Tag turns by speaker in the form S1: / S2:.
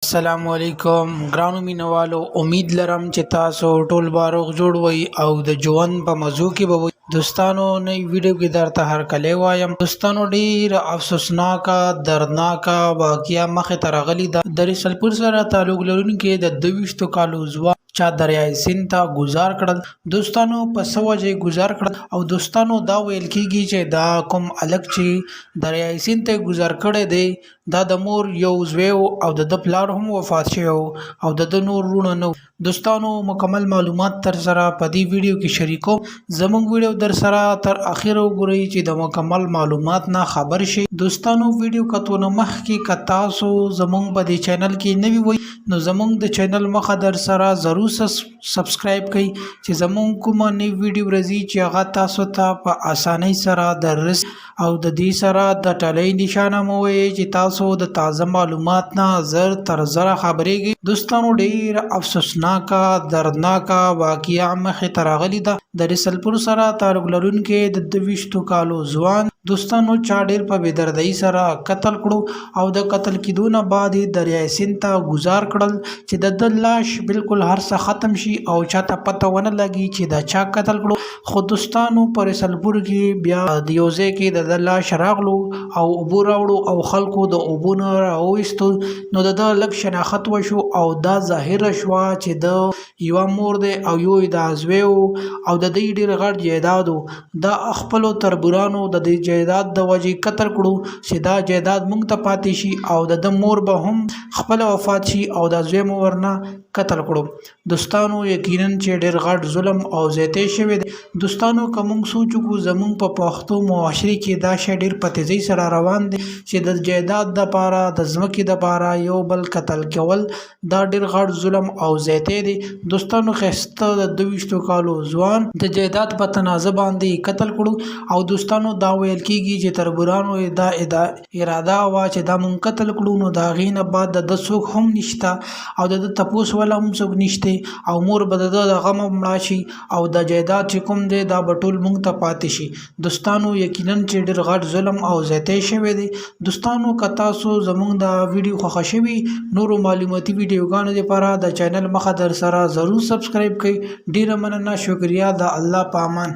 S1: السلام علیکم ګرانو مینوالو، امید لرم چې تاسو ټول باروغ جوړ وئ او د ژوند په موضوع کې به وئ. دوستانو نئی ویډیو کې درته هرکلی وایم. دوستانو ډیر افسوسناکه دردناکه واقعیا مخې ته راغلې ده. د رسلپور سره تعلق لرونکي د 22 کالو ځوان چا دریای سیند ته گزار کړل. دوستانو په څه وجې گزار کړل او دوستانو دا ویل کېږي چې دا کوم هلک چې دریای سیند ته گزار کړی دی دا د مور یو زوی او د پلار هم وفات شوی او د نور وروڼه نه. دوستانو مکمل معلومات تر سره په دې ویډیو کې شریکوم. زموږ ویډیو در سره تر اخره وګورئ چې د مکمل معلومات نه خبر شي. دوستانو ویډیو کتونه مخکې که تاسو زموږ په دې چینل کې نوي وئ نو زموږ د چینل مخه در سره ضرور سبسکرایب کړئ چې زموږ کومه نوې ویډیو راځي چې هغه تاسو ته په اسانۍ سره دررس او د دې سره د ټلۍ نشانه مو وي چې تاسو د تازه معلومات نه زر تر زره خبرېږئ. دوستانو ډیر افسوسناکه دردناکه واقعیا مخې ته راغلې ده. د رسلپور سره تعلق لرونکي د 22 کالو ځوان دوستانو چا ډیر په بېدردۍ سره قتل کړو او د قتل کېدو نه بعد یې دریای سیند ته ګزار کړل چې د لاش بالکل هر څه ختم شي او چاته پته ونه لګي چې دا چا قتل کړو. خو دوستانو په رسلپور کې بیا د یو ځای کې د لاش راغلو او اوبو راوړو او خلکو د اوبو نه راویستو نو د لږ شناخت وشو او دا ظاهره شوه چې د یوه مور دی او یو د زوی او د دوی ډېر غټ جایداد دا خپلو تربورانو د دې جایداد د وجې قتل کړو چې دا جایداد موږ ته پاتې شي او د مور به هم خپل وفات شي او د زوی مو ورنه قتل کړو. دوستانو یقینا چې ډېر غټ ظلم او زیاتی شوی دی. دوستانو که موږ سوچ وکړو زموږ په پښتو معاشرې کې دا شی ډېر په تیزۍ سره روان دی چې د جایداد دپاره د ځمکې دپاره یو بل قتل کول دا ډېر غټ ظلم او زیاتی دی. دوستانو ښایسته د 22 کالو ځوان د جایداد په تنازع باندې قتل کړو او دوستانو دا ویل کېږي چې تربورانو دا اراده وه چې دا مونږ قتل کړو نو د هغې نه بعد د څوک هم نشته او د تپوس والا هم څوک نشته او مور به د غمه مړه شي او د جایداد چې کوم دی دا به ټول مونږ ته پاتې شي. دوستانو یقینا چې ډېر غټ ظلم او زیاتی شوی دی. دوستانو که تاسو زموږ د ویډیو خوښه شوي نورو معلوماتي ویډیوګانو لپاره د چینل مخه در سره ضرور سبسکرایب کړئ. ډیره مننه، شکریه. د الله په امان.